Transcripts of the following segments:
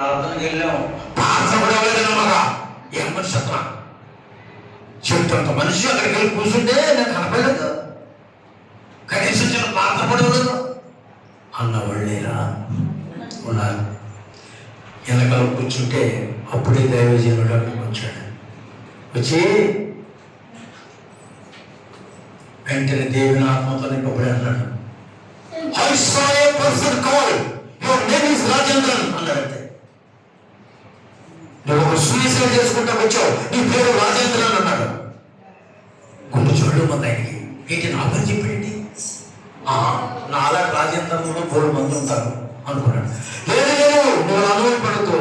ప్రార్థనకి వెళ్ళాం, ప్రార్థన కూడా అవ్వలేదన్నమాట. ఏం మనిషి అతను చెట్టు అంత మనిషి అక్కడికి వెళ్ళి కూర్చుంటే నాకు కనపడలేదు, కనీసం చిన్న ప్రార్థన కూడా ఇవ్వలేదు అన్నవాళ్ళేరా ఉన్నారు. వెనకాల కూర్చుంటే అప్పుడే దైవజనుడు అక్కడికి వచ్చాడు. వచ్చి వెంటనే దేవుని ఆత్మతో నింపబడి అన్నాడు, I saw a person called, your name is Rajendran అన్నాడంటే. నువ్వు ఒక సూసైడ్ చేసుకుంటా వచ్చావు, నీ పేరు రాజేంద్రన్ అన్నాడు. గుండు చూడడం మంది ఆయనకి, ఏంటి నా పేరు చెప్పేంటి, నాలా రాజేంద్రంలో 3 మంది ఉంటారు అనుకున్నాడు. లేదు లేదు, నువ్వు అనుభవపడుతూ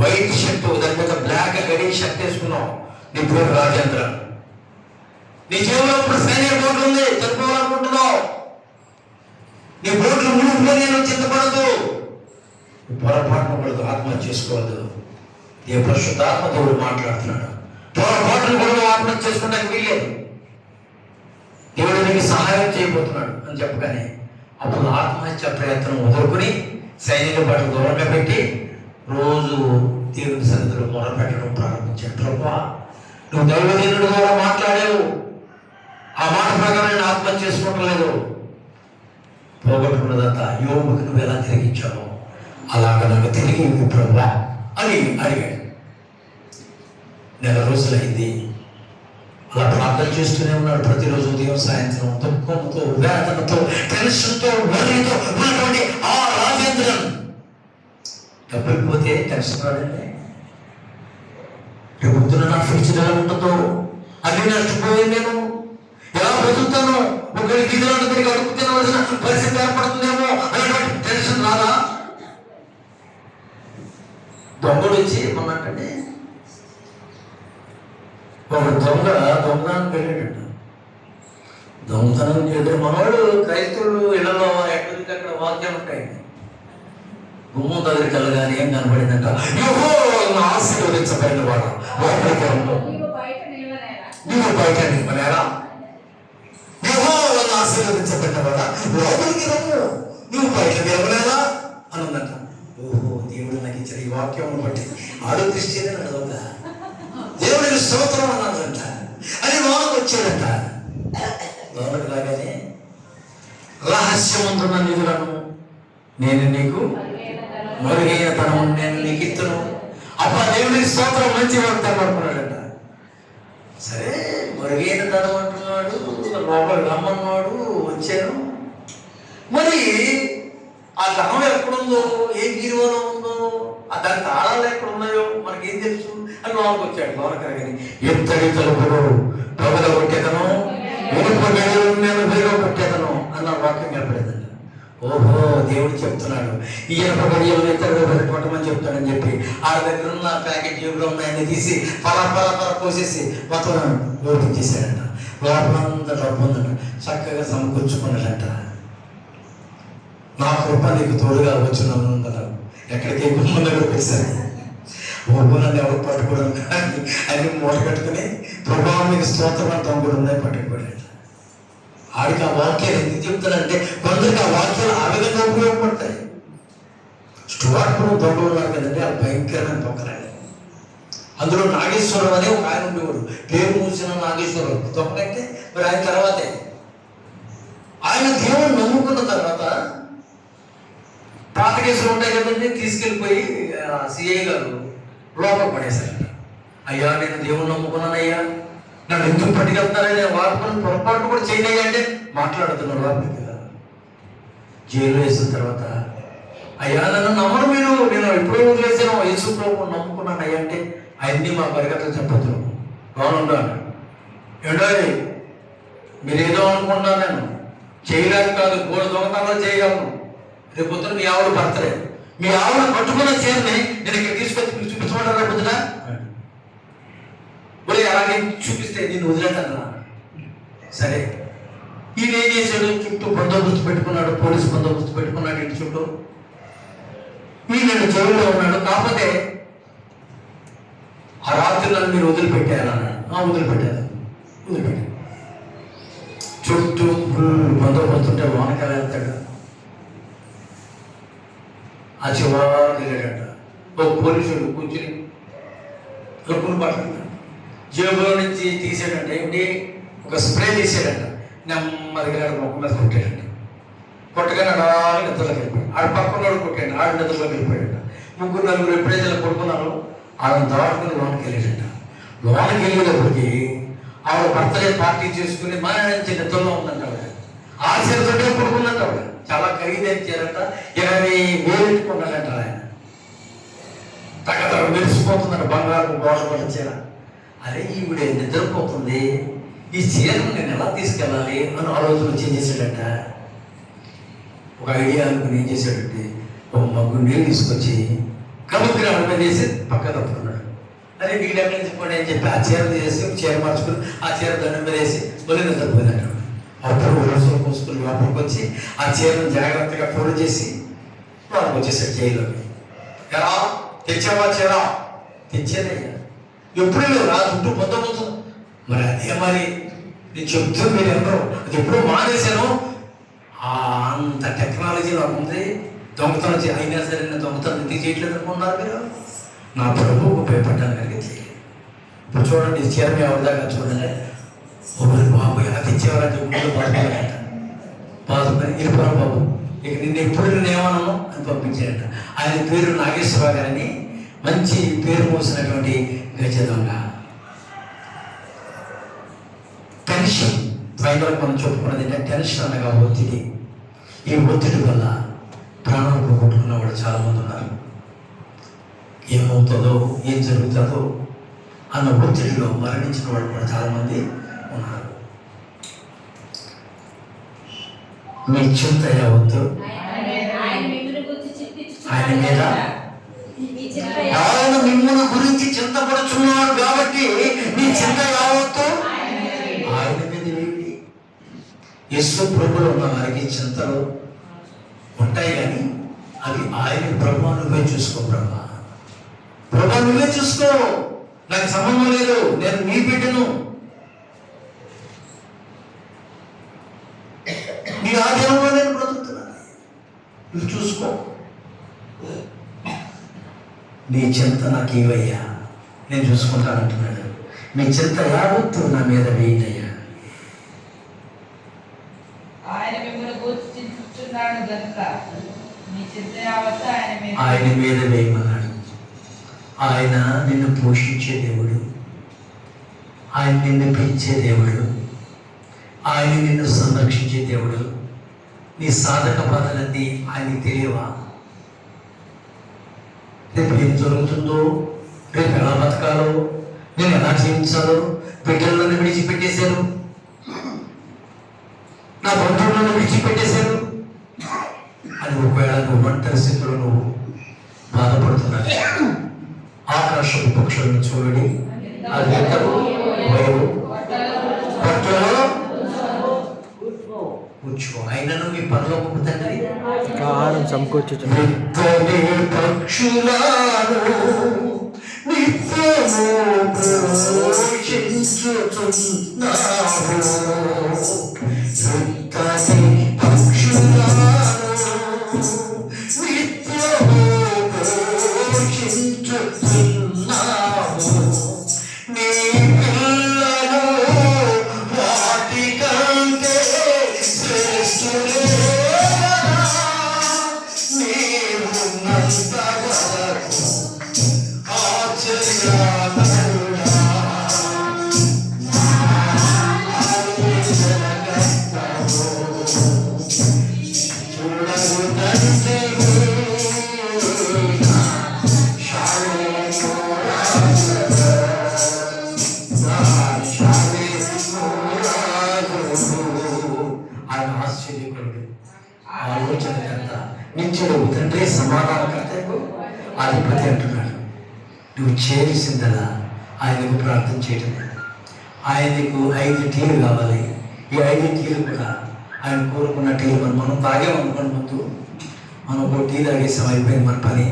వైట్ షర్ట్ దాని మీద బ్లాక్ గడి షర్ట్ వేసుకున్నావు, నీ పేరు రాజేంద్రన్. నీ జీవంలో ఇప్పుడు సైనిక బోర్డు ఉంది, చనిపోవాలనుకుంటున్నావు, నీ బోర్డులు మునుగులో నేను చింతపడదు, పొరపాటును పడదు, ఆత్మహత్య చేసుకోవద్దు. ఏ పరిశుద్ధాత్మ దేవుడు మాట్లాడుతున్నాడు. పొరపాటును కూడా ఆత్మహత్య చేసుకోవడానికి వీల్లేదు, దేవుడు నీకు సహాయం చేయబోతున్నాడు అని చెప్పగానే అప్పుడు ఆత్మహత్య ప్రయత్నం వదులుకుని సైనిక బట్టలు దూరంగా పెట్టి రోజు దేవుని సన్నిధిలో మొరపెట్టడం ప్రారంభించాడు. ప్రభువా, నువ్వు దైవజనుడి ద్వారా మాట్లాడావు, ఆ మాట ప్రకారం నేను ఆత్మహత్య చేసుకోవటం లేదు, పోగొట్టుకున్నదంతా యోగుకి నువ్వు ఎలా తిరిగించావు అలాగ నాకు తిరిగి ప్రభువా అని అడిగాడు. 1 రోజులైంది అలా ప్రార్థన చేస్తూనే ఉన్నాడు. ప్రతిరోజు ఉదయం సాయంత్రం దుఃఖంతో, వేదనతో, టెన్షన్తో, వర్రీతో ఉన్నటువంటి ఆ రాజేంద్రన్ డబ్బులు పోతే టెన్షన్ రాడండి. రేపు పొద్దున నా ఫ్యూచర్ ఎలా ఉంటుందో, అన్ని నష్టపోయాను, నేను ఎలా బతుకుతాను, ఒకరికి ఇదిలాంటి తిరిగి అడుగు తినవలసిన పరిస్థితి ఏర్పడుతుందేమో అనేటువంటి టెన్షన్ రాదా? దొంగడు వచ్చి ఏమన్నట్టండి, ఒక దొంగతనానికి వెళ్ళాడు. దొంగతనం చేద్దాం మనవాడు క్రైస్తవులు ఇళ్లలో ఎక్కడికి అక్కడ వాక్యాలు ఉంటాయి. గుమ్మం దగ్గరికి వెళ్ళగానే ఏం కనపడిందంట, యెహోవా ఆశీర్వదించబడిన వాడు నీవు బయట నిలవలేరా, యెహోవా ఆశీర్వదించబడిన వాడా లోపలికి రమ్ము, నువ్వు బయట నిలవలేరా అని ఉందంట. ఓహో, దేవుడు నాకు ఇచ్చిన ఈ వాక్యం బట్టి ఆడు క్రిస్టియన్ అడవుగా దేవుడికి స్తోత్రం అన్నాడంట. అది లోనకు వచ్చాడంట. లోనకు రాగానే రహస్యమంతున్న నిధులను నేను నీకు, మరుగైన తనము నేను నీకు ఇత్తును. అప్ప దేవుడికి స్తోత్రం, మంచి వాగ్దానం అనుకున్నాడంట. సరే, మరుగైన తనం అంటున్నాడు, లోపల రమ్మన్నాడు, వచ్చాను. మరి ఆ ధనం ఎక్కడుందో, ఏ బీరువాలో ఉందో, దాని తాళాలు ఎక్కడ ఉన్నాయో మనకేం తెలుసు అని లోనకు వచ్చాడు. లోనకు రాగానే ఎత్తడి తలుపులు పగల కొట్టేతను, ఇనుప గడియలు నేను వేగ కొట్టేతను అన్న వాక్యం కనపడేదంట. ఓహో, దేవుడు చెప్తున్నాడు ఈ ఇనుప గడియలు ఇతరులు కొట్టమని చెప్తాడని చెప్పి ఆ దగ్గర ఉన్న ప్యాకెట్ జేబులో ఉన్నాయని తీసి పలా కోసేసి మొత్తం ఓపెన్ చేశాడంట. లోపలంతా డబ్బు ఉందంట, చక్కగా సమకూర్చుకున్నాడంట. నా కృప నీకు తోడుగా వచ్చినాను కదా, ఎక్కడికి గుమ్మం దగ్గర పెట్టాను, ఓహో నన్ను ఎవరు పట్టుకోవడం కానీ అన్ని మూట కట్టుకుని ప్రభావం మీకు స్తోత్రం అంతా కూడా ఉన్నాయి పట్టుకోలేదు. ఆడికి ఆ వాక్యాలు ఎందుకు చెప్తానంటే కొందరికి ఆ వాక్యాలు ఆ విధంగా ఉపయోగపడతాయి. స్టువార్ట్పురం దొంగలు ఉన్నారు కదండి, ఆ భయంకరమైన దొంగలండి. అందులో నాగేశ్వరం అనే ఒక ఆయన ఉండేవాడు, పేరు మూసిన నాగేశ్వరం దొంగలంటే మరి ఆయన తర్వాతే. ఆయన దేవుడు నమ్ముకున్న తర్వాత పాత కేసులు ఉంటాయి కదండి, తీసుకెళ్ళిపోయి సిఐ గారు లోపల పడేశారంట. అయ్యా, నేను దేవుడు నమ్ముకున్నానయ్యా, నన్ను ఎందుకు పట్టుకెళ్తారని వాడుకొని పొరపాటు కూడా చేయనయ్యా అంటే మాట్లాడుతున్నారు లోపలికి. జైలు వేసిన తర్వాత అయ్యా నన్ను నమ్మరు మీరు, నేను ఎప్పుడో వదిలేసాను, యేసు ప్రభువుని నమ్ముకున్నాను అయ్యా అంటే అవన్నీ మా పరిగెత్తలు చెప్పచ్చు బాగుండాలి. ఏంటో మీరేదో అనుకుంటున్నాను, నేను చేయలేక కాదు, గోడ దొంగతనాలు చేయగలను. రేపు పొద్దున మీ ఆవిడ బర్త్డే, మీ ఆవిడ పట్టుకున్న చీరని నేను ఇక్కడ తీసుకొచ్చి చూపించమంటారు. రేపు పొద్దున ఒరే అలాగే చూపిస్తే నేను వదిలేతాను. సరే, ఈయన ఏం చేశాడు, చుట్టూ బందోబస్తు పెట్టుకున్నాడు, పోలీసు బందోబస్తు పెట్టుకున్నాడు ఇంటి చుట్టూ. ఈయన జైల్లో ఉన్నాడు. కాకపోతే ఆ రాత్రి నన్ను మీరు వదిలిపెట్టారన్నాడు. వదిలిపెట్టారు. చుట్టూ బందోబస్తుంటే వానకాలు వెళ్తాడు. ఆ చివరికి వెళ్ళాడట. ఓ పోలీసుడు కూర్చుని లోపల పడుతున్నాడు. జేబులో నుంచి తీసాడంట, ఏంటి ఒక స్ప్రే తీసాడంట. నెమ్మదిగా ముఖం మీద కొట్టాడంట. కొట్టగానే అడాలి నిద్రలోకి వెళ్ళిపోయాడు. ఆడ పక్కన కొట్టాడు, ఆడ నిద్రలోకి వెళ్ళిపోయాడంట. ముగ్గురు నలుగురు ఎప్పుడైతే ఇలా పడుకున్నారో ఆవిడ దాటుకుని లోనికి వెళ్ళాడంట. లోనికి వెళ్ళేటప్పటికి ఆవిడ బర్త్డే పార్టీ చేసుకుని మంచి నిద్రలో ఉందంట. ఆవిడ ఆశీర్వదే పడుకుందంట. ఆవిడ చాలా ఖరీదైన చీరంట, 20,000 పెట్టుకున్నాడంట. ఆయన తగ్గ మెరిసిపోతుందంట, బంగారు గోడపడ్డ చీర. అరే ఈవిడ నిద్రపోతుంది, ఈ చీరను నేను ఎలా తీసుకెళ్ళాలి అని ఆలోచన చేసేసాడంట. ఒక ఐడియా అనుకుని ఏం చేశాడంటే, ఒక మగ్గు నీళ్ళు తీసుకొచ్చి కలుపుకుని ఆవిడ మీద వేసి పక్క తప్పుకున్నాడు. అరే నీళ్ళు ఎక్కడి నుంచి పోయి అని చెప్పి ఆ చీర తీసేసి చీర మార్చుకుని ఆ చీర దండం మీద వేసి మళ్ళీ నిద్రపోయిందంట. అప్పుడు రోజులు పోసుకుని లోపలికి వచ్చి ఆ చీరను జాగ్రత్తగా ఫోన్ చేసి లోపలికి వచ్చేసాడు జైల్లోకి. ఎలా తెచ్చావా చీర? తెచ్చేదయ్యా. ఎప్పుడు లేదు నా చుట్టూ పొందబోతుంది. మరి అదే మరి నేను చెప్తూ మీరు ఎవరు అది ఎప్పుడూ మానేశాను. అంత టెక్నాలజీ నాకు ఉంది. దొంగతనం అయినా సరే నేను దొంగతనం ఎందుకు చేయట్లేదు అనుకున్నారు మీరు? నా ప్రభువుకు భయపడ్డాను కనుక చేయలేదు. ఇప్పుడు చూడండి, ఈ చీర ఎవరిదాకా చూడండి. ఒకరి బాబు ఎలా తెచ్చేవారంటే ముందు బాధపడాలంట. బాధపడి ఇరుపురా బాబు, ఇక నిన్ను ఎప్పుడు నేనేమన్నాను అని పంపించాడంట. ఆయన పేరు నాగేశ్వరరావు గారని, మంచి పేరు మోసినటువంటి గజ దొంగ. టెన్షన్, ఫైనల్ మనం చెప్పుకున్నది ఏంటంటే టెన్షన్ అనగా ఒత్తిడి. ఈ ఒత్తిడి వల్ల ప్రాణాలు పోగొట్టుకున్న వాళ్ళు చాలామంది ఉన్నారు. ఏమవుతుందో ఏం జరుగుతుందో అన్న ఒత్తిడిలో మరణించిన వాళ్ళు కూడా చాలామంది ఉన్నారు. మీ చింత యావత్తు ఆయన మీద, ఆయన మిమ్మల్ని గురించి చింతపడుచున్నాడు కాబట్టి మీ చింత యావత్తు ఆయన మీద వేయండి. యేసు ప్రభువులో ఉన్న వారికి చింతలు ఉంటాయి, కానీ అవి ఆయన ప్రభు నువ్వే చూసుకో. ప్రభు నువ్వే చూసుకో, నాకు సంబంధం లేదు, నేను నీ బిడ్డను, నీ ఆధీనంలో నేను బ్రతుకుతున్నాను, నువ్వు చూసుకో. నీ చింత నాకు ఇవయ్యా, నేను చూసుకుంటానంటున్నాడు. మీ చింత యావత్తు నా మీద వేయనయ్యా. ఆయన మీద వేయమన్నాడు. ఆయన నిన్ను పోషించే దేవుడు, ఆయన నిన్ను పెంచే దేవుడు, ఆయన నిన్ను సంరక్షించే దేవుడు. నీ సాధక బాధలన్నీ ఆయనకి తెలియవా? రేపు ఏం జరుగుతుందో, రేపు ఎలా బతకాలో, నేను ఎలా జీవించాలో. బిడ్డలను విడిచిపెట్టేశారు, నా బంధువులను విడిచిపెట్టేశారు అని ఒకవేళ నువ్వు ఒంటరి స్థితిలో నువ్వు బాధపడుతున్నావు. ఆకాశపు పక్షులను చూడండి, అది కూర్చో. అయినను మీ పరలోకపు తండ్రి ఆహారం సమకూర్చుచున్నాడు. పక్షులను నిత్యము తండ్రి సమాధానకర్తకు అధిపతి అంటున్నాడు. నువ్వు చేయాల్సిందలా ఆయనకు ప్రార్థన చేయటం. ఆయనకు 5 టీలు కావాలి. ఈ 5 టీలు కూడా ఆయన కోరుకున్న టీలు మనం తాగామనుకోండి. ముందు మనం ఒక టీ తాగేసాం, అయిపోయింది మన పని.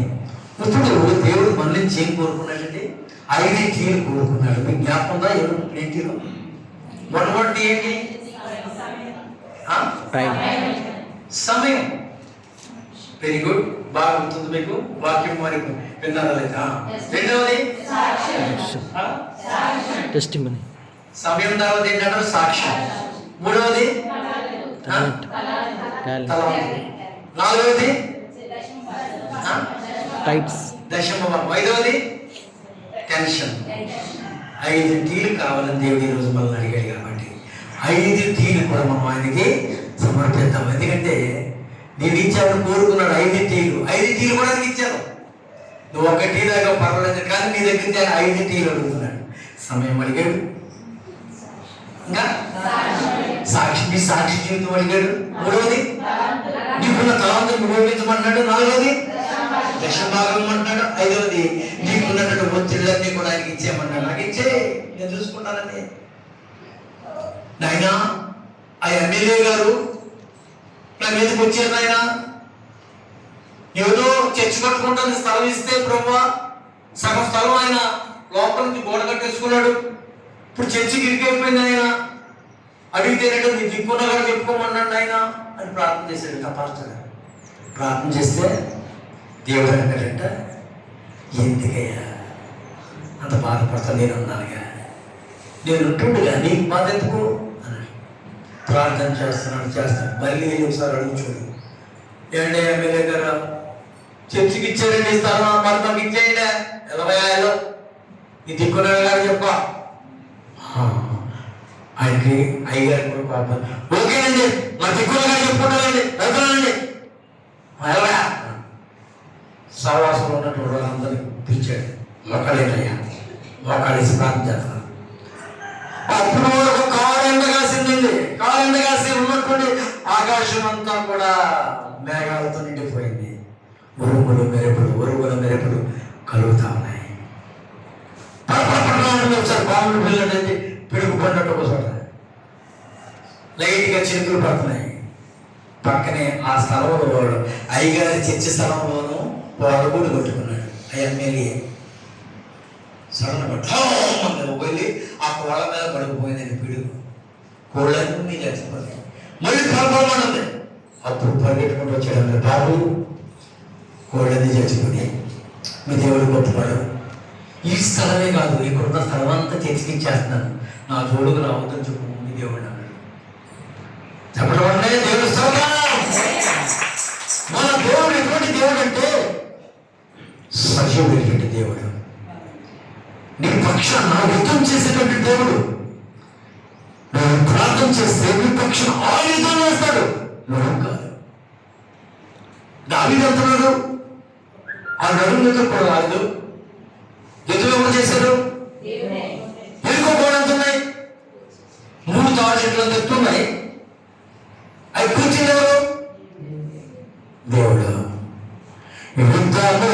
ఇప్పుడు దేవుడు మన నుంచి ఏం కోరుకున్నాడంటే 5 టీలు కోరుకున్నాడు. మీకు జ్ఞాపకం ఉందా? ఏంటిలో మొట్టమొదటి ఏంటి? సమయం. Very good. బాగా గుర్తుంది మీకు? వాక్యం మరి విన్నారా లేదా? రెండవది టెస్టిమనీ. సమయం తర్వాత ఏంటంటారు? సాక్ష్యం. మూడవది నాలుగవది టైప్స్. దశమభాగం. ఐదవది టెన్షన్. 5 టీలు కావాలని దేవుడు ఈరోజు మనల్ని అడిగాడు కాబట్టి 5 టీలు కూడా మనం ఆయనకి సమర్పిద్దాం. ఎందుకంటే నేను ఇచ్చామని కోరుకున్నాడు 5 టీలు. 5 టీలు కూడా ఆయనకి ఇచ్చాను. నువ్వు 1 టీ దాకా పర్వాలేదు, కానీ నీ దగ్గర 5 టీలు అడుగుతున్నాడు. సమయం అడిగాడు, ఇంకా సాక్షి, నీ సాక్షి జీవితం అడిగాడు. మూడవది నీకున్న తలాంతులను ఉపయోగించమన్నాడు. నాలుగవది దశభాగం అంటాడు. ఐదవది నీకున్నటువంటి ఒత్తిళ్ళన్నీ కూడా ఆయనకి ఇచ్చేయమన్నాడు. నాకు ఇచ్చే, నేను చూసుకుంటానని. నాయన ఆ ఎమ్మెల్యే గారు నా మీదకి వచ్చారు. నాయన ఏదో చర్చి కట్టుకుంటానికి స్థలం ఇస్తే ప్రభువా సగం స్థలం ఆయన లోపల నుంచి గోడ కట్టేసుకున్నాడు. ఇప్పుడు చర్చికి ఇరికైపోయింది. ఆయన అడిగితేనంటే నీ దిక్కున్నా కూడా చెప్పుకోమన్నాడు ఆయన అని ప్రార్థన చేశాడు. పాస్టర్ ప్రార్థన చేస్తే దేవుడు అంటాడంట, ఎందుకయ్యా అంత బాధపడతా, నేను ఉన్నానుగా, నేను ఉంటుండగా నీకు బాధ ఎందుకు అన్నాడు. ప్రార్థన చేస్తాను. మళ్ళీ ఒకసారి అడుగుచూడు, ఏమంటే ఎమ్మెల్యే గారు చర్చికి ఇచ్చారండి స్థలం, మరి మాకు ఇచ్చేయండి, 80,000 ఈ దిక్కున్న గారు చెప్ప. ఆయనకి అయ్యగారికి కూడా పాపం, ఓకేనండి మా దిక్కున్న గారు చెప్పుకుంటానండి, వెళ్తానండి. సహవాసంలో ఉన్నటువంటి వాళ్ళందరినీ పిలిచాడు. ఒకళ్ళేనయ్యా, ఒకళ్ళేసి ప్రార్థన చేస్తాను. అప్పుడు వరకు కారు ఎండగాసిందండి. కారు ఎండగాసి ఉన్నటువంటి ఆకాశం అంతా కూడా మేఘాలతో నిండిపోయింది. ఉరుములు మెరుపులు కలుగుతా ఉన్నాయి. ఒకసారి బాంబులు పిల్లలండి పిడుగు పడినట్టు ఒకసారి లైట్గా చినుకులు పడుతున్నాయి. పక్కనే ఆ స్థలంలో వాడు అయ్యగారి చర్చి స్థలంలోనూ వాడు కూడా కొట్టుకున్నాడు. ఆ ఎమ్మెల్యే సడన్ వెళ్ళి ఆ కోళ్ళ మీద పడిపోయిందండి పిడుగు. కోళ్ళన్నీ చచ్చిపోతాయి. మళ్ళీ పడిపోమన్నది. అప్పుడు పరిగెట్టుకుంటూ వచ్చాడు, బాబు కోళ్ళన్నీ చచ్చిపోయి మీ దేవుడు గొప్పవాడు, ఈ స్థలమే కాదు ఇక్కడున్న స్థలం అంతా చర్చికిచ్చేస్తున్నాను, నా జోడుకు రావద్దని చెప్పు మీ దేవుడు అన్నాడు. చెప్పడం వల్లే దేవుడు స్థలం. మన దేవుడు ఎటువంటి దేవుడు అంటే సజీవుడైనటువంటి దేవుడు. నీ పక్షాన యుద్ధం చేసేటువంటి దేవుడు. నువ్వు ప్రార్థన చేస్తే నీ పక్షాన ఆయుధం వేస్తాడు, నువ్వు కాదు. దావీదు అంటున్నాడు, ఆ నడుము మీద కూడా రాదు. యుద్ధం ఎవరు చేశారు? ఎదుర్కోబోతున్నాయి. 3 తాడు చెట్లు తెస్తున్నాయి. అవి కూర్చుంది ఎవరు? దేవుడు. యుద్ధము